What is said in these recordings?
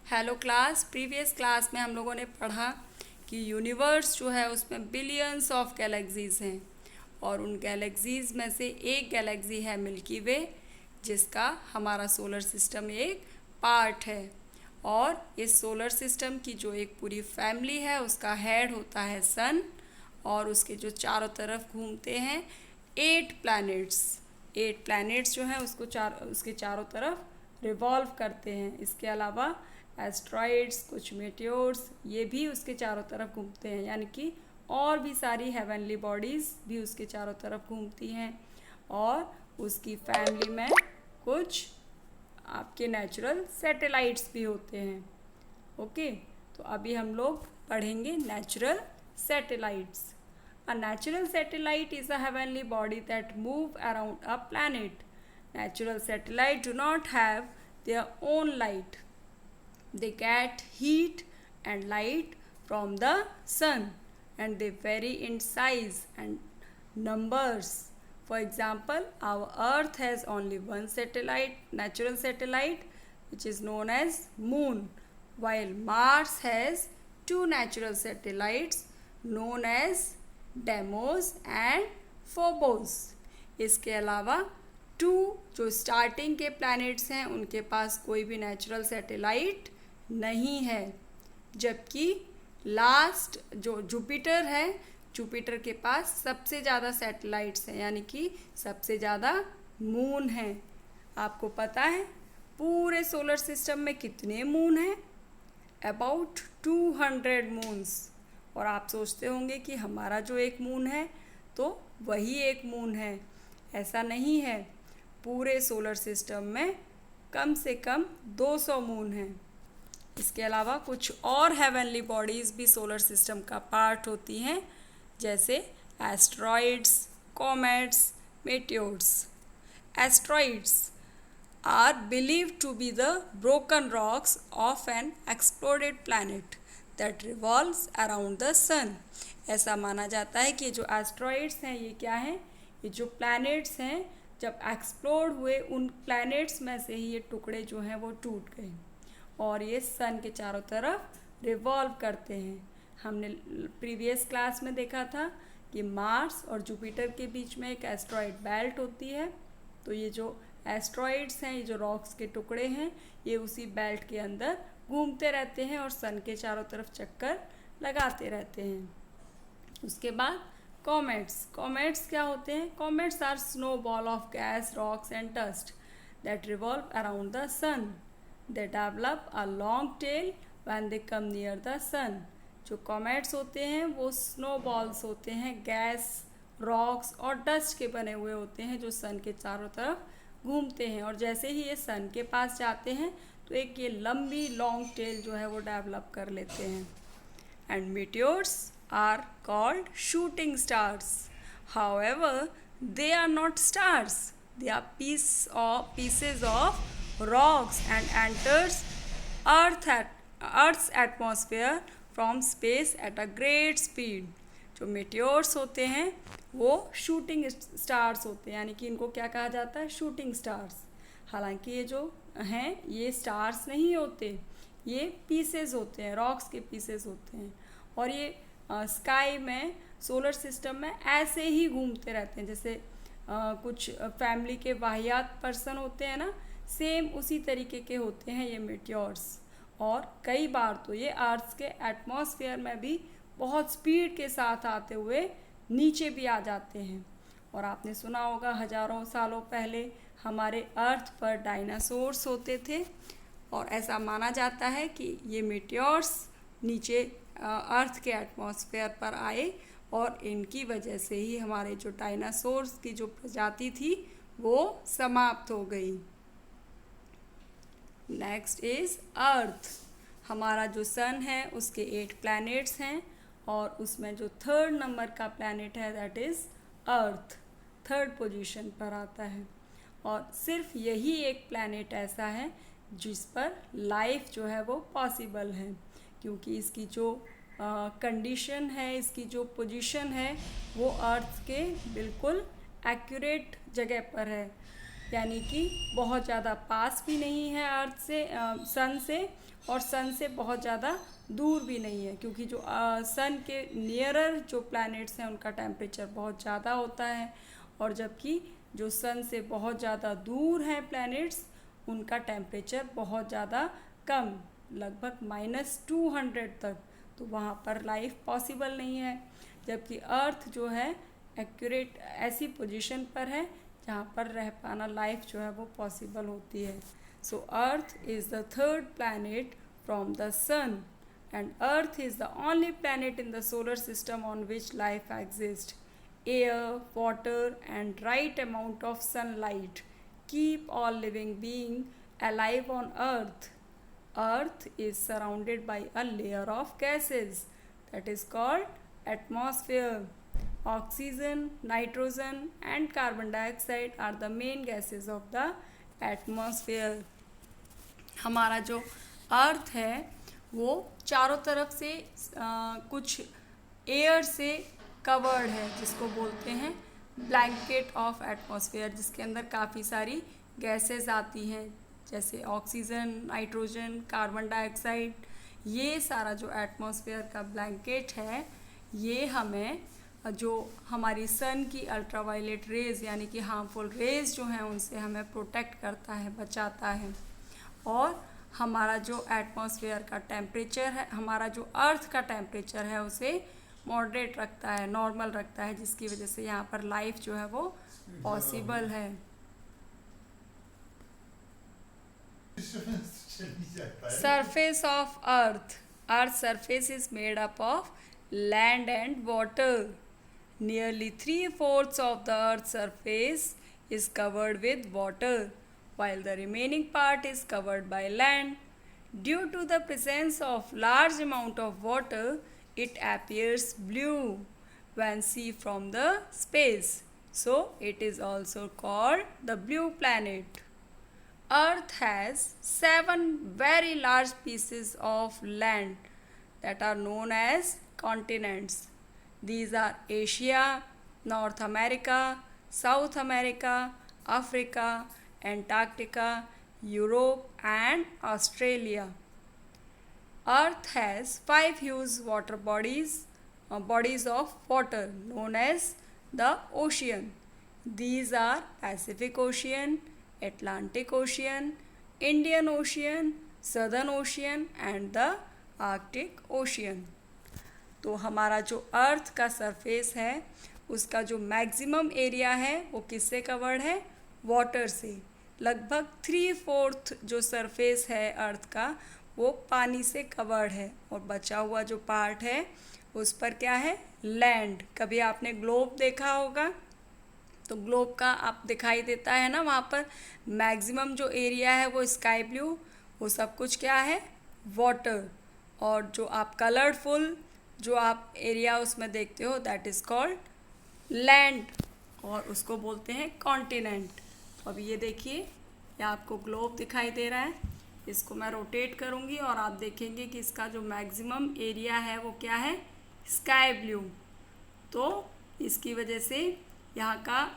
Hello class. Previous class में हम लोगों ने पढ़ा कि यूनिवर्स जो है उसमें बिलियंस ऑफ गैलेक्सीज हैं और उन गैलेक्सीज में से एक गैलेक्सी है मिल्की वे, जिसका हमारा सोलर सिस्टम एक पार्ट है। और इस सोलर सिस्टम की जो एक पूरी फैमिली है उसका हेड होता है सन, और उसके जो चारों तरफ घूमते हैं 8 प्लैनेट्स जो हैं उसके चारों तरफ रिवॉल्व करते हैं। इसके अलावा एस्ट्रॉइड्स, कुछ मेटियोर्स, ये भी उसके चारों तरफ घूमते हैं, यानी कि और भी सारी हेवनली बॉडीज़ भी उसके चारों तरफ घूमती हैं। और उसकी फैमिली में कुछ आपके नेचुरल सैटेलाइट्स भी होते हैं। ओके, तो अभी हम लोग पढ़ेंगे natural satellites. A natural satellite is a heavenly body that move around a planet. Natural satellites do not have their own light. They get heat and light from the sun, and they vary in size and numbers. For example, our Earth has only one satellite, natural satellite, which is known as Moon, while Mars has two natural satellites known as demos and Phobos. इसके अलावा जो starting के planets हैं उनके पास कोई भी natural satellite नहीं है, जबकि लास्ट जो जुपिटर है, जुपिटर के पास सबसे ज़्यादा सैटेलाइट्स हैं, यानी कि सबसे ज़्यादा मून हैं। आपको पता है पूरे सोलर सिस्टम में कितने मून हैं? About 200 moons. और आप सोचते होंगे कि हमारा जो एक मून है तो वही एक मून है। ऐसा नहीं है, पूरे सोलर सिस्टम में कम से कम 200 मून हैं। इसके अलावा कुछ और हेवनली बॉडीज़ भी सोलर सिस्टम का पार्ट होती हैं, जैसे asteroids, comets, meteors. Asteroids are believed to be the broken rocks of an exploded planet that revolves around the sun. ऐसा माना जाता है कि जो एस्ट्रॉइड्स हैं ये क्या हैं? ये जो प्लैनेट्स हैं जब एक्सप्लोड हुए उन प्लैनेट्स में से ही ये टुकड़े जो हैं वो टूट गए और ये सन के चारों तरफ रिवॉल्व करते हैं। हमने प्रीवियस क्लास में देखा था कि मार्स और जुपिटर के बीच में एक एस्ट्रॉइड बेल्ट होती है। तो ये जो एस्ट्रॉइड्स हैं, ये जो रॉक्स के टुकड़े हैं, ये उसी बेल्ट के अंदर घूमते रहते हैं और सन के चारों तरफ चक्कर लगाते रहते हैं। उसके बाद कॉमेट्स क्या होते हैं? Comets are snow ball of gas, rocks and dust that revolve around the sun. They develop a long tail when they come near the sun. जो कॉमेट्स होते हैं वो स्नो बॉल्स होते हैं, गैस, रॉक्स और डस्ट के बने हुए होते हैं, जो सन के चारों तरफ घूमते हैं। और जैसे ही ये सन के पास जाते हैं तो एक ये लंबी लॉन्ग टेल जो है वो डेवलप कर लेते हैं। And meteors are called shooting stars. However they are not stars, they are pieces of rocks and enters earth's atmosphere from space at a great speed. जो मेटियोर्स होते हैं वो शूटिंग स्टार्स होते हैं, यानी कि इनको क्या कहा जाता है? Shooting stars. हालांकि ये जो हैं ये स्टार्स नहीं होते, ये पीसेस होते हैं, रॉक्स के पीसेस होते हैं। और ये स्काई में, सोलर सिस्टम में ऐसे ही घूमते रहते हैं, जैसे कुछ फैमिली के वाहियात पर्सन होते हैं ना, सेम उसी तरीके के होते हैं ये मेटियोर्स। और कई बार तो ये अर्थ के एटमॉस्फेयर में भी बहुत स्पीड के साथ आते हुए नीचे भी आ जाते हैं। और आपने सुना होगा हजारों सालों पहले हमारे अर्थ पर डायनासोर्स होते थे, और ऐसा माना जाता है कि ये मीटियोर्स नीचे अर्थ के एटमॉस्फेयर पर आए और इनकी वजह से ही हमारे जो डायनासोर्स की जो प्रजाति थी वो समाप्त हो गई। Next is earth. हमारा जो सन है उसके 8 प्लैनेट्स हैं और उसमें जो 3rd नंबर का प्लैनेट है that is earth, 3rd position पर आता है। और सिर्फ यही एक प्लैनेट ऐसा है जिस पर लाइफ जो है वो पॉसिबल है, क्योंकि इसकी जो कंडीशन है, इसकी जो पोजीशन है वो अर्थ के बिल्कुल एक्यूरेट जगह पर है। यानी कि बहुत ज़्यादा पास भी नहीं है अर्थ से, सन से, और सन से बहुत ज़्यादा दूर भी नहीं है, क्योंकि जो सन के नियरर जो प्लैनेट्स हैं उनका टेम्परेचर बहुत ज़्यादा होता है, और जबकि जो सन से बहुत ज़्यादा दूर हैं प्लैनेट्स उनका टेम्परेचर बहुत ज़्यादा कम, लगभग -200 तक, तो वहाँ पर लाइफ पॉसिबल नहीं है। जबकि अर्थ जो है एक्यूरेट ऐसी पोजीशन पर है जहाँ पर रह पाना, लाइफ जो है वो पॉसिबल होती है। So earth is the third planet from the sun, and earth is the only planet in the solar system on which life exist. Air, water, and right amount of sunlight keep all living being alive on Earth. Earth is surrounded by a layer of gases that is called atmosphere. Oxygen, nitrogen, and carbon dioxide are the main gases of the atmosphere. हमारा जो अर्थ है वो चारों तरफ से कुछ air से covered है, जिसको बोलते हैं ब्लैंकेट ऑफ एटमॉस्फेयर, जिसके अंदर काफ़ी सारी गैसेस आती हैं, जैसे ऑक्सीजन, नाइट्रोजन, कार्बन डाइऑक्साइड। ये सारा जो एटमॉस्फेयर का ब्लैंकेट है ये हमें जो हमारी सन की अल्ट्रावायलेट रेज़ यानी कि हार्मफुल रेज़ जो हैं उनसे हमें प्रोटेक्ट करता है, बचाता है। और हमारा जो एटमॉस्फेयर का टेम्परेचर है, हमारा जो अर्थ का टेम्परेचर है उसे मॉडरेट रखता है, नॉर्मल रखता है, जिसकी वजह से यहाँ पर लाइफ जो है वो पॉसिबल है। Surface of earth. Earth surface is made up of land and water. Nearly 3/4 of the Earth's surface is covered with water, while the remaining part is covered by land. Due to the presence of large amount of water, it appears blue when seen from the space. So, it is also called the blue planet. Earth has 7 very large pieces of land that are known as continents. These are Asia, North America, South America, Africa, Antarctica, Europe, and Australia. Earth has 5 huge water bodies of water known as the ocean. These are Pacific Ocean, Atlantic Ocean, Indian Ocean, Southern Ocean, and the Arctic Ocean. तो हमारा जो अर्थ का surface है उसका जो maximum area है वो किससे कवर्ड है? वाटर से। लगभग 3/4 जो सरफेस है अर्थ का वो पानी से कवर्ड है, और बचा हुआ जो पार्ट है उस पर क्या है? लैंड। कभी आपने ग्लोब देखा होगा तो ग्लोब का आप दिखाई देता है ना, वहाँ पर मैक्सिमम जो एरिया है वो स्काई ब्लू, वो सब कुछ क्या है? वाटर। और जो आप कलरफुल जो आप एरिया उसमें देखते हो दैट इज़ कॉल्ड लैंड, और उसको बोलते हैं कॉन्टिनेंट। अब ये देखिए, ये आपको ग्लोब दिखाई दे रहा है, इसको मैं रोटेट करूँगी और आप देखेंगे कि इसका जो मैक्सिमम एरिया है वो क्या है? Sky blue. तो इसकी वजह से यहाँ का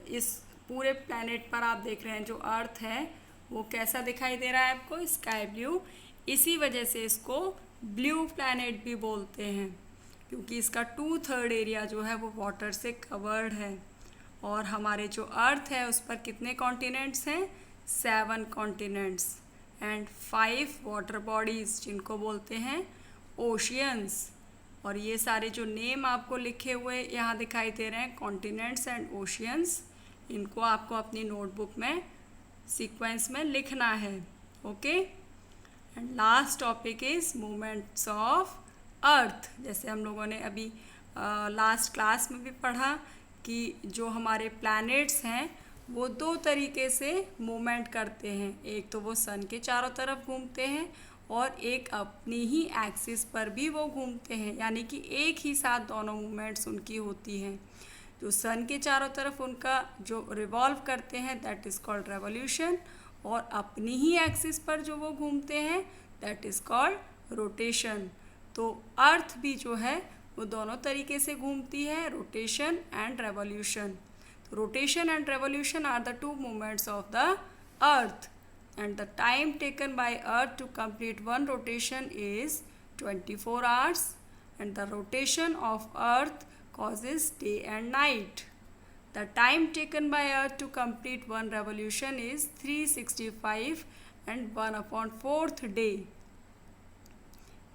इस पूरे प्लैनेट पर आप देख रहे हैं जो अर्थ है वो कैसा दिखाई दे रहा है आपको? Sky blue. इसी वजह से इसको ब्लू प्लैनेट भी बोलते हैं, क्योंकि इसका 2/3 एरिया जो है वो वाटर से कवर्ड है। और हमारे जो अर्थ है उस पर कितने कॉन्टिनेंट्स हैं? 7 कॉन्टिनेंट्स एंड 5 वाटर बॉडीज़ जिनको बोलते हैं ओशियंस। और ये सारे जो नेम आपको लिखे हुए यहाँ दिखाई दे रहे हैं, कॉन्टिनेंट्स एंड ओशियंस, इनको आपको अपनी नोटबुक में सीक्वेंस में लिखना है। Okay. And last topic is movements of earth. जैसे हम लोगों ने अभी लास्ट क्लास में भी पढ़ा कि जो हमारे प्लैनेट्स हैं वो 2 तरीके से मूवमेंट करते हैं। एक तो वो सन के चारों तरफ घूमते हैं और एक अपनी ही एक्सिस पर भी वो घूमते हैं, यानी कि एक ही साथ दोनों मूवमेंट्स उनकी होती हैं। जो सन के चारों तरफ उनका जो रिवॉल्व करते हैं दैट इज़ कॉल्ड रेवोल्यूशन, और अपनी ही एक्सिस पर जो वो घूमते हैं दैट इज़ कॉल्ड रोटेशन। तो अर्थ भी जो है वो दोनों तरीके से घूमती है, rotation and revolution. Rotation and revolution are the two movements of the earth and the time taken by earth to complete one rotation is 24 hours and the rotation of earth causes day and night. The time taken by earth to complete one revolution is 365 and 1/4th day.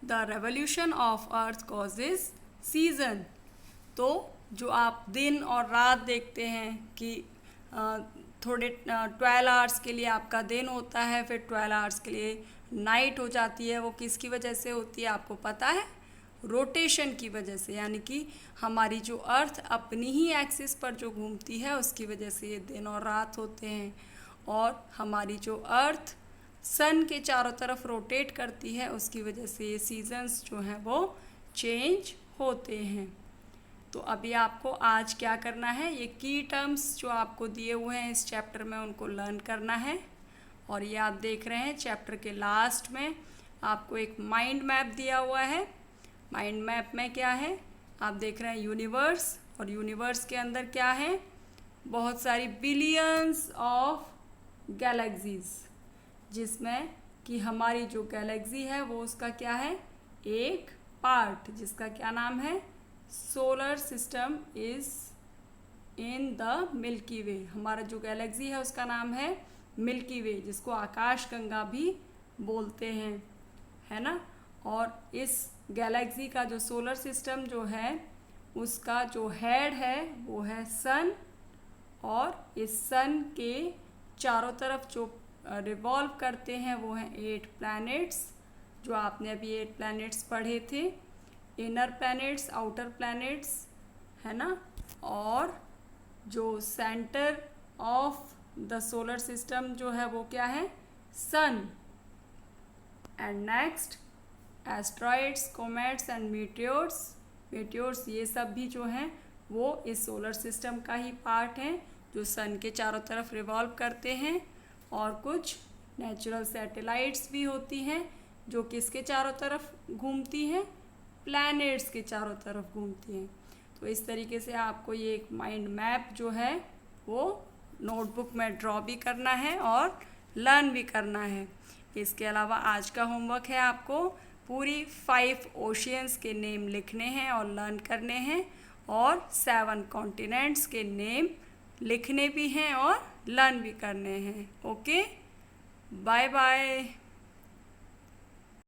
The revolution of earth causes season. तो जो आप दिन और रात देखते हैं कि थोड़े 12 आवर्स के लिए आपका दिन होता है, फिर 12 आवर्स के लिए नाइट हो जाती है, वो किसकी वजह से होती है आपको पता है? रोटेशन की वजह से, यानी कि हमारी जो अर्थ अपनी ही एक्सिस पर जो घूमती है उसकी वजह से ये दिन और रात होते हैं। और हमारी जो अर्थ सन के चारों तरफ रोटेट करती है उसकी वजह से ये सीजन्स जो हैं वो चेंज होते हैं। तो अभी आपको आज क्या करना है, ये की टर्म्स जो आपको दिए हुए हैं इस चैप्टर में उनको लर्न करना है। और ये आप देख रहे हैं चैप्टर के लास्ट में आपको एक माइंड मैप दिया हुआ है। माइंड मैप में क्या है आप देख रहे हैं यूनिवर्स, और यूनिवर्स के अंदर क्या है, बहुत सारी बिलियंस ऑफ गैलेक्सीज, जिसमें कि हमारी जो गैलेक्सी है वो उसका क्या है, एक पार्ट, जिसका क्या नाम है, solar system is in the Milky Way. हमारा जो गैलेक्सी है उसका नाम है मिल्की वे, जिसको आकाश गंगा भी बोलते हैं, है ना। और इस गैलेक्सी का जो सोलर सिस्टम जो है उसका जो हेड है वो है सन, और इस सन के चारों तरफ जो रिवॉल्व करते हैं वो हैं 8 प्लैनेट्स, जो आपने अभी 8 प्लैनेट्स पढ़े थे, इनर प्लैनेट्स, आउटर प्लैनेट्स, है ना। और जो centre of the solar system जो है वो क्या है, sun. And next asteroids, comets and meteors. Meteors ये सब भी जो हैं वो इस सोलर सिस्टम का ही पार्ट हैं, जो सन के चारों तरफ रिवॉल्व करते हैं। और कुछ नेचुरल सैटेलाइट्स भी होती हैं जो किसके चारों तरफ घूमती हैं, प्लैनेट्स के चारों तरफ घूमती हैं। तो इस तरीके से आपको ये एक माइंड मैप जो है वो नोटबुक में ड्रॉ भी करना है और लर्न भी करना है। इसके अलावा आज का होमवर्क है आपको पूरी 5 ओशियंस के नेम लिखने हैं और लर्न करने हैं, और 7 कॉन्टिनेंट्स के नेम लिखने भी हैं और लर्न भी करने हैं। Okay, bye bye.